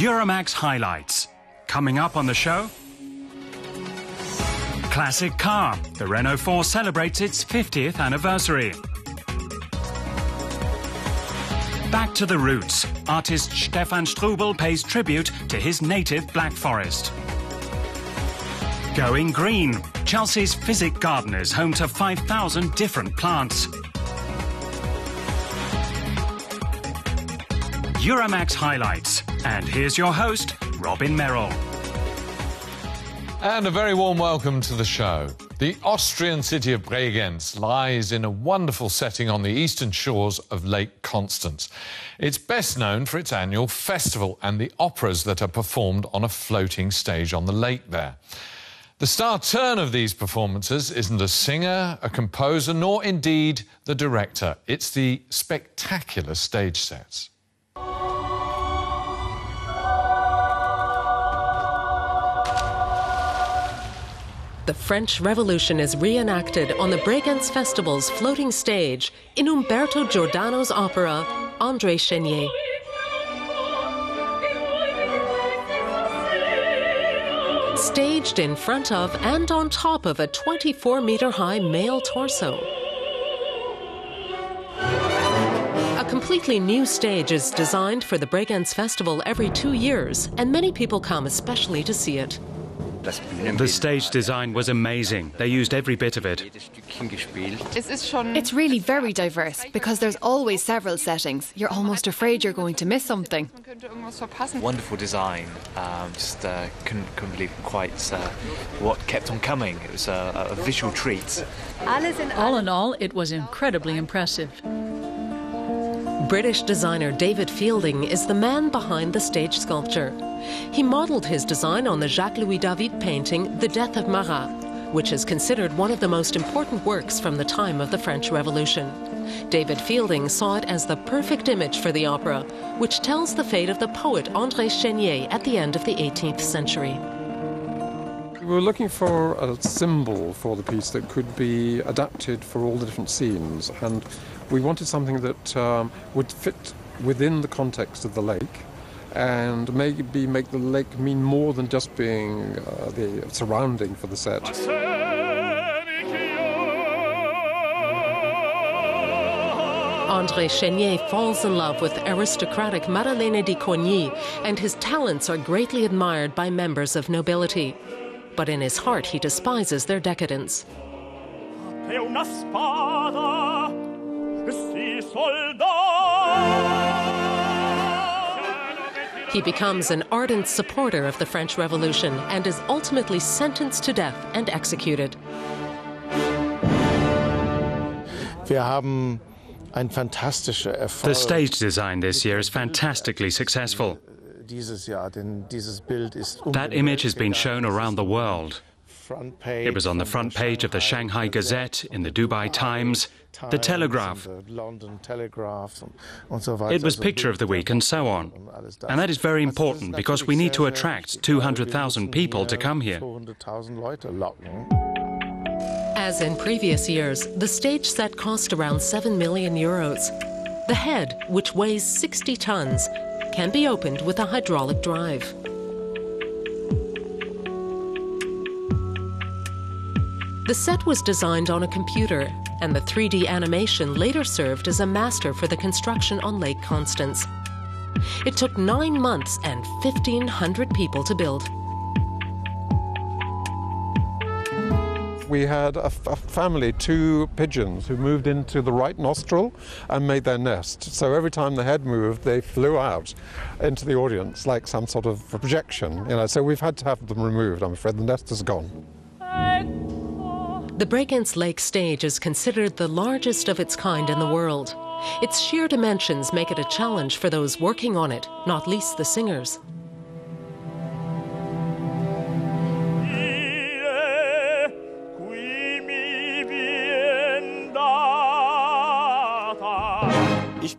Euromaxx highlights. Coming up on the show, classic car. The Renault 4 celebrates its 50th anniversary. Back to the roots. Artist Stefan Strumbel pays tribute to his native Black Forest. Going green. Chelsea's Physic Garden is home to 5,000 different plants. Euromaxx highlights. And here's your host, Robin Merrill. And a very warm welcome to the show. The Austrian city of Bregenz lies in a wonderful setting on the eastern shores of Lake Constance. It's best known for its annual festival and the operas that are performed on a floating stage on the lake there. The star turn of these performances isn't a singer, a composer, nor indeed the director. It's the spectacular stage sets. The French Revolution is reenacted on the Bregenz Festival's floating stage in Umberto Giordano's opera, André Chénier. Staged in front of and on top of a 24-metre-high male torso. A completely new stage is designed for the Bregenz Festival every 2 years, and many people come especially to see it. The stage design was amazing. They used every bit of it. It's really very diverse because there's always several settings. You're almost afraid you're going to miss something. Wonderful design. Couldn't believe quite what kept on coming. It was a visual treat. All in all, it was incredibly impressive. British designer David Fielding is the man behind the stage sculpture. He modelled his design on the Jacques-Louis David painting The Death of Marat, which is considered one of the most important works from the time of the French Revolution. David Fielding saw it as the perfect image for the opera, which tells the fate of the poet André Chénier at the end of the 18th century. We were looking for a symbol for the piece that could be adapted for all the different scenes, and we wanted something that would fit within the context of the lake and maybe make the lake mean more than just being the surrounding for the set. André Chénier falls in love with aristocratic Madeleine de Coigny, and his talents are greatly admired by members of nobility. But in his heart, he despises their decadence. He becomes an ardent supporter of the French Revolution and is ultimately sentenced to death and executed. The stage design this year is fantastically successful. That image has been shown around the world. It was on the front page of the Shanghai Gazette, in the Dubai Times, the Telegraph. It was Picture of the Week and so on. And that is very important because we need to attract 200,000 people to come here. As in previous years, the stage set cost around €7 million. The head, which weighs 60 tons, can be opened with a hydraulic drive. The set was designed on a computer, and the 3D animation later served as a master for the construction on Lake Constance. It took 9 months and 1,500 people to build. We had a family, 2 pigeons, who moved into the right nostril and made their nest. So every time the head moved, they flew out into the audience like some sort of projection. So we've had to have them removed. I'm afraid the nest is gone. The Bregenz Lake stage is considered the largest of its kind in the world. Its sheer dimensions make it a challenge for those working on it, not least the singers.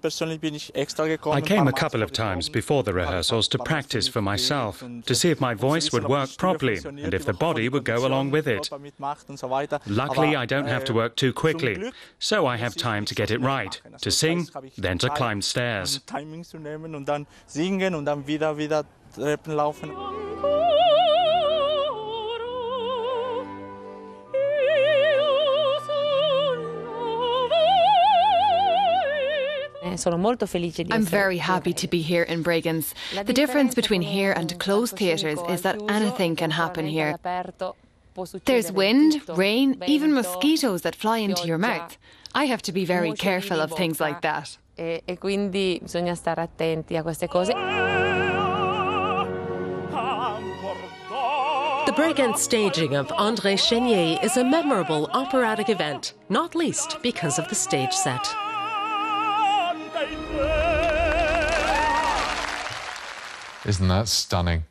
I came a couple of times before the rehearsals to practice for myself, to see if my voice would work properly and if the body would go along with it. Luckily, I don't have to work too quickly, so I have time to get it right, to sing, then to climb stairs. Treppen laufen. I'm very happy to be here in Bregenz. The difference between here and closed theatres is that anything can happen here. There's wind, rain, even mosquitoes that fly into your mouth. I have to be very careful of things like that. The Bregenz staging of André Chénier is a memorable operatic event, not least because of the stage set. Isn't that stunning?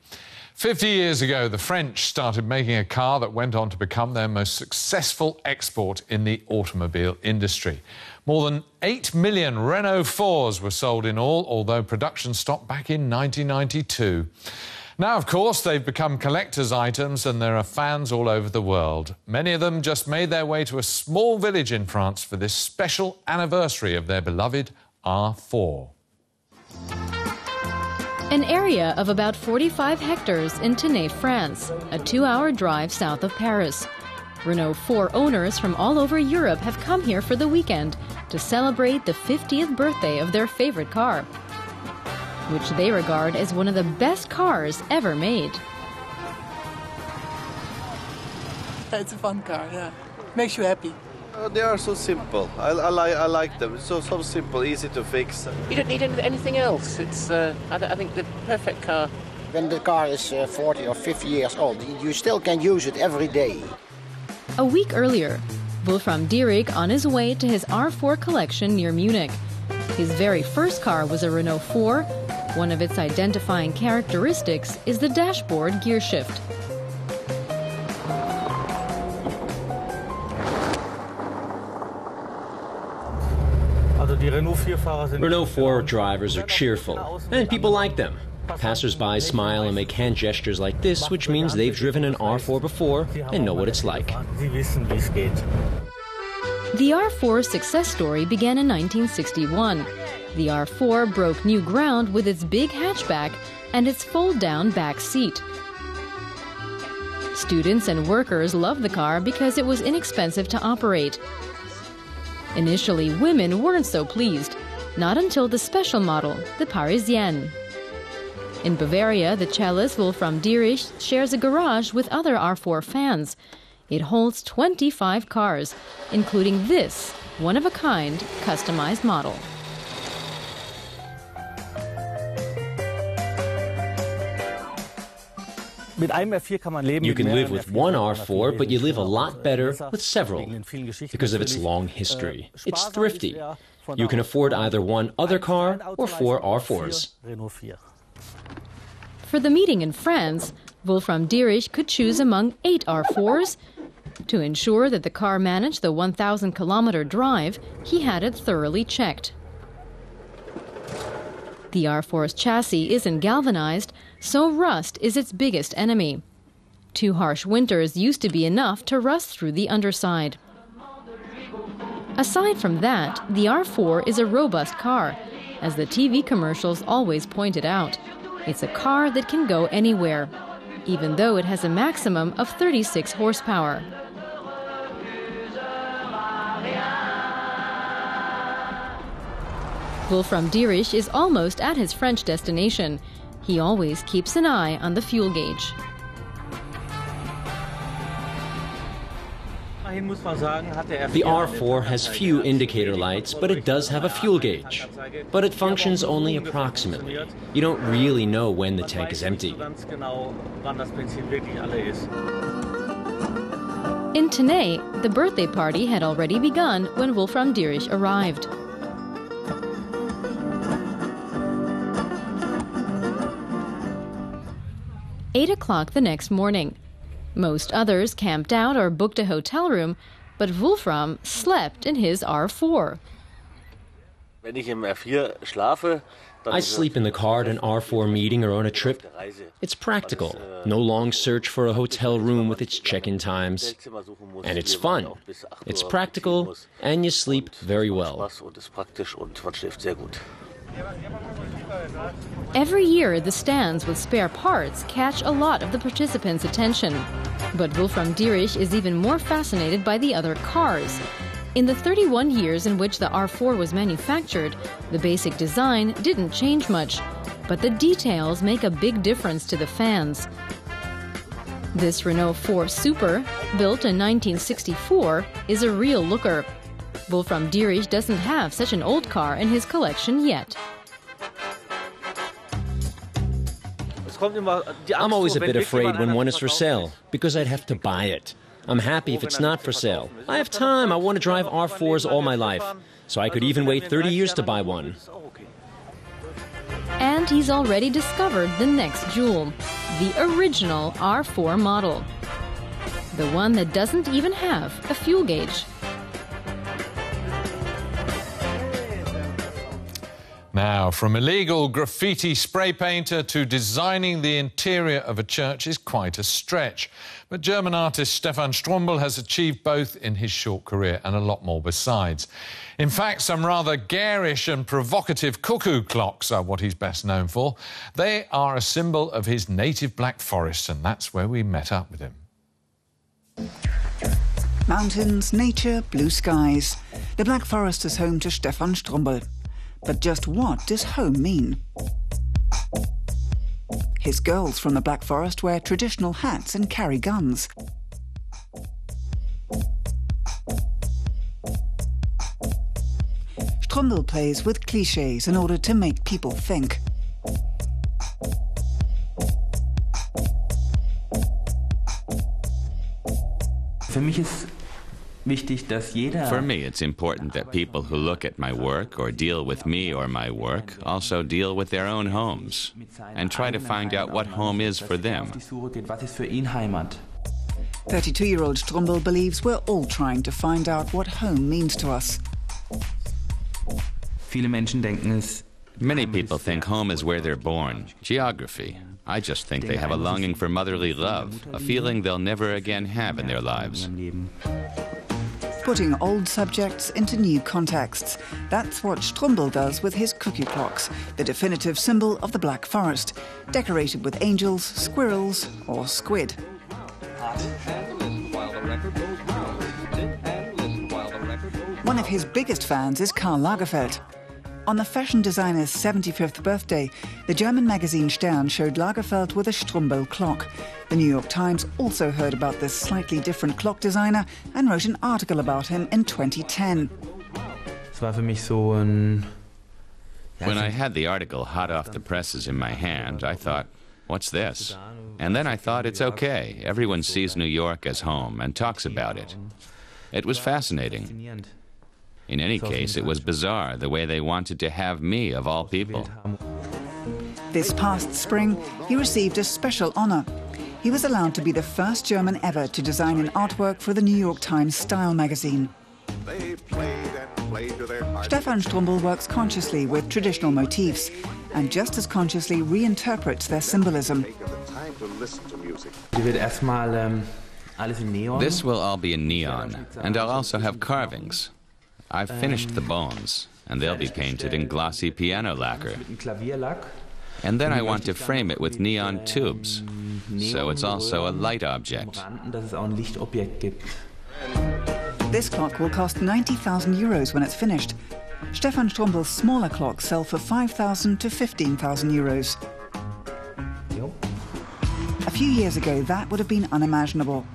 50 years ago, the French started making a car that went on to become their most successful export in the automobile industry. More than 8 million Renault 4s were sold in all, although production stopped back in 1992. Now, of course, they've become collector's items and there are fans all over the world. Many of them just made their way to a small village in France for this special anniversary of their beloved R4. An area of about 45 hectares in Tenay, France, a 2-hour drive south of Paris. Renault 4 owners from all over Europe have come here for the weekend to celebrate the 50th birthday of their favorite car, which they regard as one of the best cars ever made. It's a fun car, yeah. Makes you happy. They are so simple. I like them. It's so simple, easy to fix. You don't need anything else. It's, I think, the perfect car. When the car is 40 or 50 years old, you still can use it every day. A week earlier, Wolfram Dierig on his way to his R4 collection near Munich. His very first car was a Renault 4. One of its identifying characteristics is the dashboard gear shift. Renault 4 drivers are cheerful, and people like them. Passers-by smile and make hand gestures like this, which means they've driven an R4 before and know what it's like. The R4's success story began in 1961. The R4 broke new ground with its big hatchback and its fold-down back seat. Students and workers loved the car because it was inexpensive to operate. Initially, women weren't so pleased, not until the special model, the Parisienne. In Bavaria, the cellist Wolfram Dierig shares a garage with other R4 fans. It holds 25 cars, including this one-of-a-kind customized model. You can live with one R4, but you live a lot better with several because of its long history. It's thrifty. You can afford either one other car or 4 R4s. For the meeting in France, Wolfram Dierig could choose among 8 R4s. To ensure that the car managed the 1,000-kilometer drive, he had it thoroughly checked. The R4's chassis isn't galvanized, so rust is its biggest enemy. 2 harsh winters used to be enough to rust through the underside. Aside from that, the R4 is a robust car, as the TV commercials always pointed out. It's a car that can go anywhere, even though it has a maximum of 36 horsepower. Wolfram Dierig is almost at his French destination. He always keeps an eye on the fuel gauge. The R4 has few indicator lights, but it does have a fuel gauge. But it functions only approximately. You don't really know when the tank is empty. In Tenay, the birthday party had already begun when Wolfram Dierig arrived. At 8 o'clock the next morning. Most others camped out or booked a hotel room, but Wolfram slept in his R4. I sleep in the car at an R4 meeting or on a trip. It's practical. No long search for a hotel room with its check-in times. And it's fun. It's practical, and you sleep very well. Every year, the stands with spare parts catch a lot of the participants' attention. But Wolfram Dierich is even more fascinated by the other cars. In the 31 years in which the R4 was manufactured, the basic design didn't change much, but the details make a big difference to the fans. This Renault 4 Super, built in 1964, is a real looker. Wolfram Dierich doesn't have such an old car in his collection yet. I'm always a bit afraid when one is for sale, because I'd have to buy it. I'm happy if it's not for sale. I have time. I want to drive R4s all my life, so I could even wait 30 years to buy one. And he's already discovered the next jewel, the original R4 model. The one that doesn't even have a fuel gauge. Now, from illegal graffiti spray painter to designing the interior of a church is quite a stretch. But German artist Stefan Strumbel has achieved both in his short career and a lot more besides. In fact, some rather garish and provocative cuckoo clocks are what he's best known for. They are a symbol of his native Black Forest, and that's where we met up with him. Mountains, nature, blue skies. The Black Forest is home to Stefan Strumbel. But just what does home mean? His girls from the Black Forest wear traditional hats and carry guns. Strumbel plays with clichés in order to make people think. For me, it's important that people who look at my work or deal with me or my work also deal with their own homes and try to find out what home is for them. 32-year-old Strumbel believes we're all trying to find out what home means to us. Many people think home is where they're born, geography. I just think they have a longing for motherly love, a feeling they'll never again have in their lives. Putting old subjects into new contexts. That's what Strumbel does with his cuckoo clocks, the definitive symbol of the Black Forest, decorated with angels, squirrels or squid. One of his biggest fans is Karl Lagerfeld. On the fashion designer's 75th birthday, the German magazine Stern showed Lagerfeld with a Strumbel clock. The New York Times also heard about this slightly different clock designer and wrote an article about him in 2010. When I had the article hot off the presses in my hand, I thought, what's this? And then I thought, it's okay. Everyone sees New York as home and talks about it. It was fascinating. In any case, it was bizarre the way they wanted to have me, of all people. This past spring, he received a special honor. He was allowed to be the first German ever to design an artwork for the New York Times Style magazine. Stefan Strumbel works consciously with traditional motifs and just as consciously reinterprets their symbolism. This will all be in neon, and I'll also have carvings. I've finished the bones, and they'll be painted in glossy piano lacquer. And then I want to frame it with neon tubes, so it's also a light object. This clock will cost 90,000 euros when it's finished. Stefan Strumbel's smaller clocks sell for 5,000 to 15,000 euros. A few years ago, that would have been unimaginable.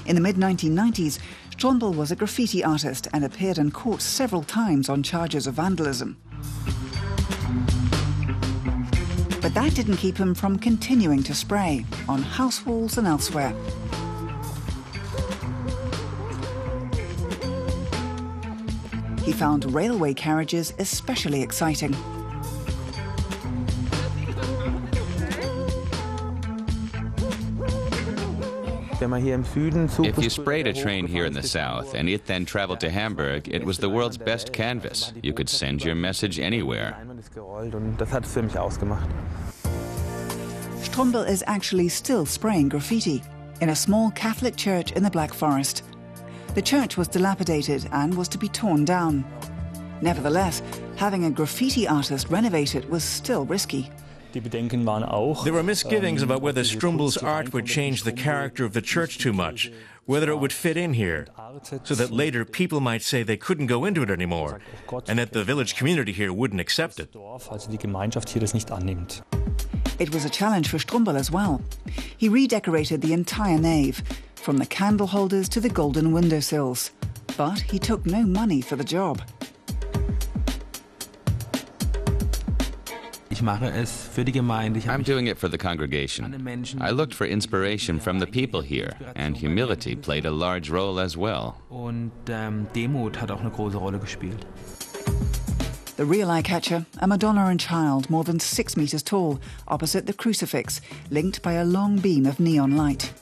In the mid-1990s, Strumbel was a graffiti artist and appeared in court several times on charges of vandalism. But that didn't keep him from continuing to spray on house walls and elsewhere. He found railway carriages especially exciting. If you sprayed a train here in the south and it then traveled to Hamburg, it was the world's best canvas. You could send your message anywhere. Strumbel is actually still spraying graffiti in a small Catholic church in the Black Forest. The church was dilapidated and was to be torn down. Nevertheless, having a graffiti artist renovate it was still risky. There were misgivings about whether Strumbel's art would change the character of the church too much, whether it would fit in here, so that later people might say they couldn't go into it anymore, and that the village community here wouldn't accept it. It was a challenge for Strumbel as well. He redecorated the entire nave, from the candle holders to the golden windowsills. But he took no money for the job. I'm doing it for the congregation. I looked for inspiration from the people here, and humility played a large role as well. The real eye-catcher, a Madonna and Child more than 6 meters tall, opposite the crucifix, linked by a long beam of neon light.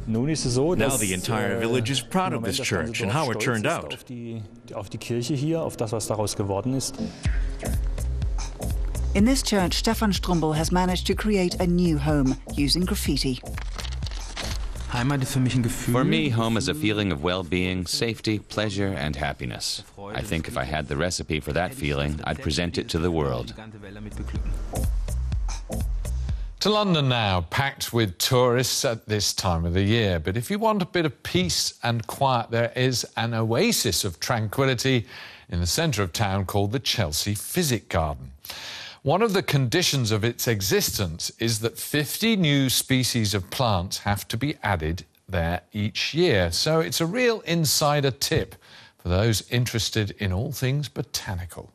Now the entire village is proud of this church and how it turned out. In this church, Stefan Strumbel has managed to create a new home using graffiti. For me, home is a feeling of well-being, safety, pleasure, and happiness. I think if I had the recipe for that feeling, I'd present it to the world. To London now, packed with tourists at this time of the year. But if you want a bit of peace and quiet, there is an oasis of tranquility in the centre of town called the Chelsea Physic Garden. One of the conditions of its existence is that 50 new species of plants have to be added there each year. So it's a real insider tip for those interested in all things botanical.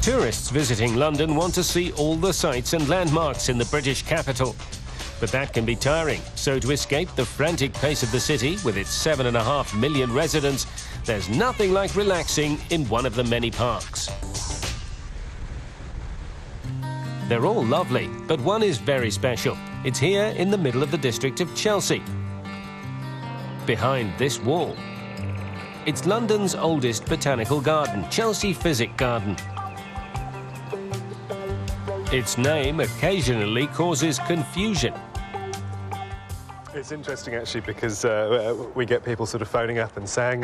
Tourists visiting London want to see all the sights and landmarks in the British capital. But that can be tiring. So to escape the frantic pace of the city, with its 7.5 million residents, there's nothing like relaxing in one of the many parks. They're all lovely, but one is very special. It's here in the middle of the district of Chelsea, behind this wall. It's London's oldest botanical garden, Chelsea Physic Garden. Its name occasionally causes confusion. It's interesting, actually, because we get people sort of phoning up and saying,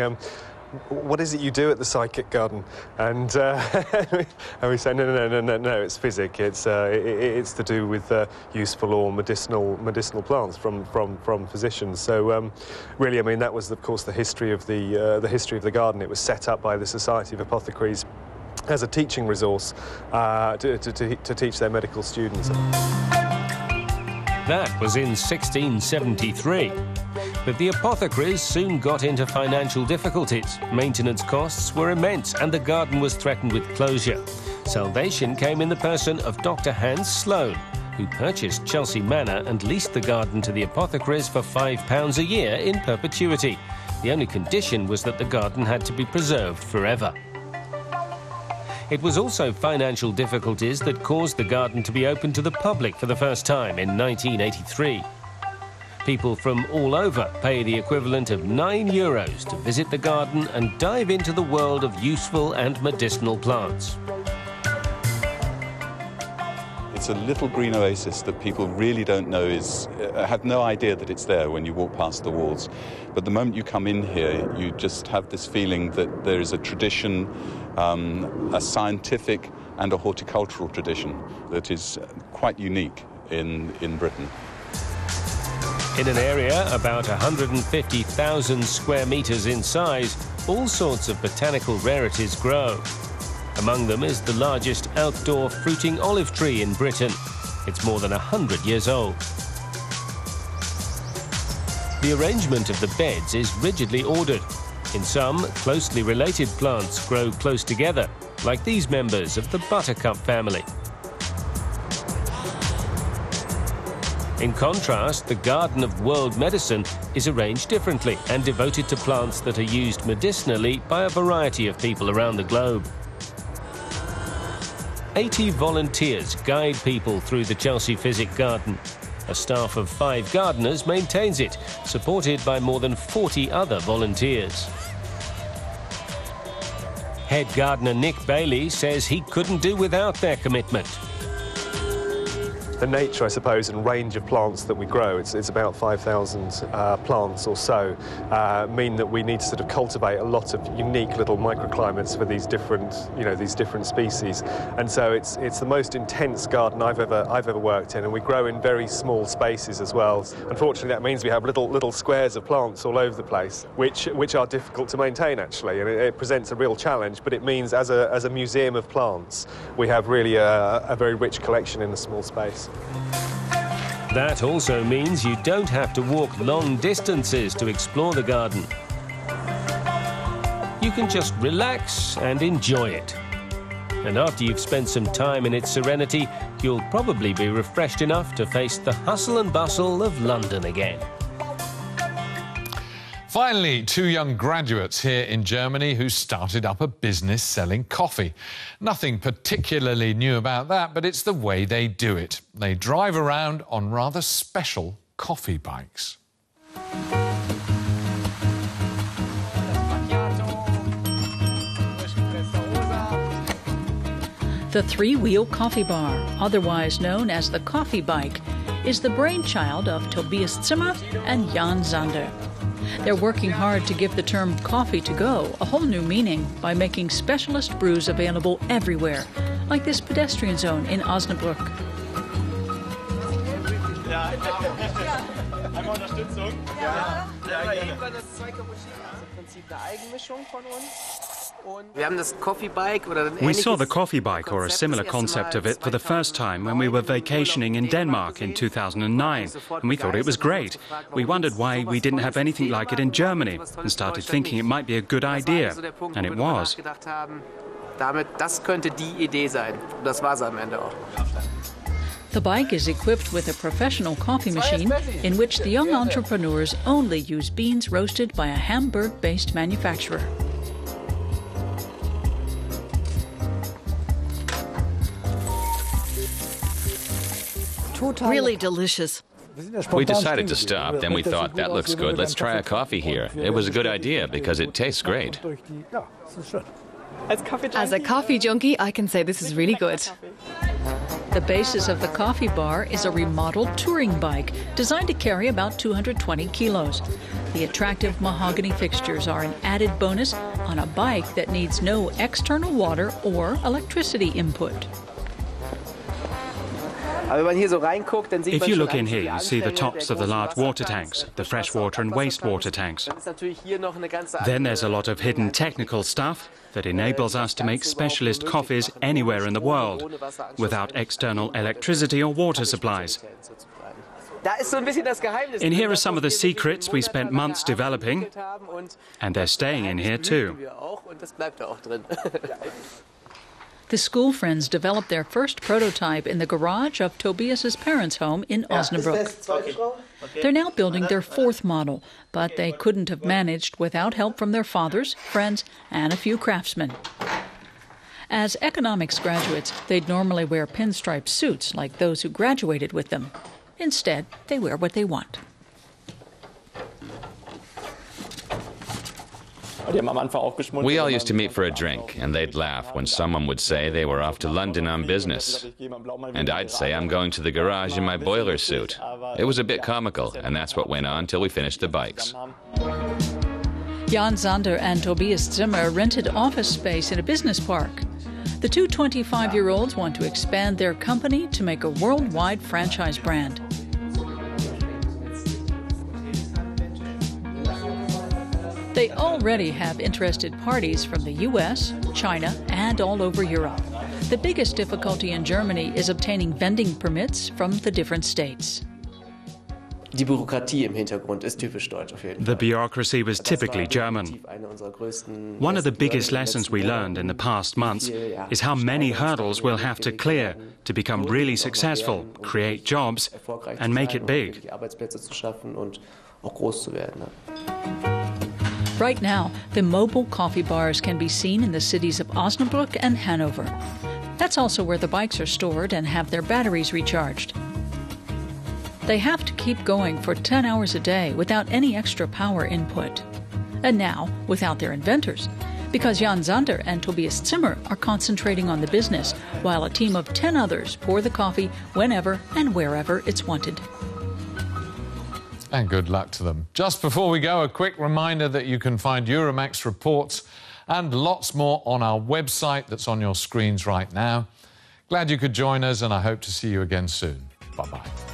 what is it you do at the Psychic Garden? And we say, no, it's physic. It's to do with useful or medicinal plants from physicians. So really, I mean, that was, of course, the history of the garden. It was set up by the Society of Apothecaries as a teaching resource to teach their medical students. That was in 1673. But the apothecaries soon got into financial difficulties. Maintenance costs were immense and the garden was threatened with closure. Salvation came in the person of Dr. Hans Sloane, who purchased Chelsea Manor and leased the garden to the apothecaries for £5 a year in perpetuity. The only condition was that the garden had to be preserved forever. It was also financial difficulties that caused the garden to be opened to the public for the first time in 1983. People from all over pay the equivalent of €9 to visit the garden and dive into the world of useful and medicinal plants. It's a little green oasis that people really don't know have no idea that it's there when you walk past the walls. But the moment you come in here, you just have this feeling that there is a tradition, a scientific and a horticultural tradition that is quite unique in Britain. In an area about 150,000 square metres in size, all sorts of botanical rarities grow. Among them is the largest outdoor fruiting olive tree in Britain. It's more than 100 years old. The arrangement of the beds is rigidly ordered. In some, closely related plants grow close together, like these members of the buttercup family. In contrast, the Garden of World Medicine is arranged differently and devoted to plants that are used medicinally by a variety of people around the globe. 80 volunteers guide people through the Chelsea Physic Garden. A staff of 5 gardeners maintains it, supported by more than 40 other volunteers. Head gardener Nick Bailey says he couldn't do without their commitment. the nature, I suppose, and range of plants that we grow, it's about 5,000 plants or so, mean that we need to sort of cultivate a lot of unique little microclimates for these different species. And so it's the most intense garden I've ever worked in, and we grow in very small spaces as well. Unfortunately, that means we have little squares of plants all over the place, which are difficult to maintain actually, and it presents a real challenge. But it means as a museum of plants, we have really a very rich collection in a small space. That also means you don't have to walk long distances to explore the garden. You can just relax and enjoy it. And after you've spent some time in its serenity, you'll probably be refreshed enough to face the hustle and bustle of London again. Finally, 2 young graduates here in Germany who started up a business selling coffee. Nothing particularly new about that, but it's the way they do it. They drive around on rather special coffee bikes. The three-wheel coffee bar, otherwise known as the coffee bike, is the brainchild of Tobias Zimmer and Jan Zander. They're working hard to give the term coffee to go a whole new meaning by making specialist brews available everywhere, like this pedestrian zone in Osnabrück. We saw the coffee bike, or a similar concept of it, for the first time when we were vacationing in Denmark in 2009, and we thought it was great. We wondered why we didn't have anything like it in Germany, and started thinking it might be a good idea, and it was. The bike is equipped with a professional coffee machine in which the young entrepreneurs only use beans roasted by a Hamburg-based manufacturer. Really delicious. We decided to stop, then we thought, that looks good, let's try a coffee here. It was a good idea because it tastes great. As a coffee junkie, I can say this is really good. The basis of the coffee bar is a remodeled touring bike designed to carry about 220 kilos. The attractive mahogany fixtures are an added bonus on a bike that needs no external water or electricity input. If you look in here, you see the tops of the large water tanks, the freshwater and wastewater tanks. Then there's a lot of hidden technical stuff that enables us to make specialist coffees anywhere in the world, without external electricity or water supplies. In here are some of the secrets we spent months developing, and they're staying in here too. The school friends developed their first prototype in the garage of Tobias's parents' home in Osnabrück. They're now building their 4th model, but they couldn't have managed without help from their fathers, friends, and a few craftsmen. As economics graduates, they'd normally wear pinstripe suits like those who graduated with them. Instead, they wear what they want. We all used to meet for a drink, and they'd laugh when someone would say they were off to London on business. And I'd say I'm going to the garage in my boiler suit. It was a bit comical, and that's what went on till we finished the bikes. Jan Zander and Tobias Zimmer rented office space in a business park. The two 25-year-olds want to expand their company to make a worldwide franchise brand. They already have interested parties from the US, China, and all over Europe. The biggest difficulty in Germany is obtaining vending permits from the different states. Die Bürokratie im Hintergrund ist typisch deutsch auf jeden Fall. The bureaucracy was typically German. One of the biggest lessons we learned in the past months is how many hurdles we'll have to clear to become really successful, create jobs, and make it big. Right now, the mobile coffee bars can be seen in the cities of Osnabrück and Hanover. That's also where the bikes are stored and have their batteries recharged. They have to keep going for 10 hours a day without any extra power input. And now, without their inventors, Because Jan Zander and Tobias Zimmer are concentrating on the business, while a team of 10 others pour the coffee whenever and wherever it's wanted. And good luck to them. Just before we go, a quick reminder that you can find Euromaxx reports and lots more on our website that's on your screens right now. Glad you could join us, and I hope to see you again soon. Bye-bye.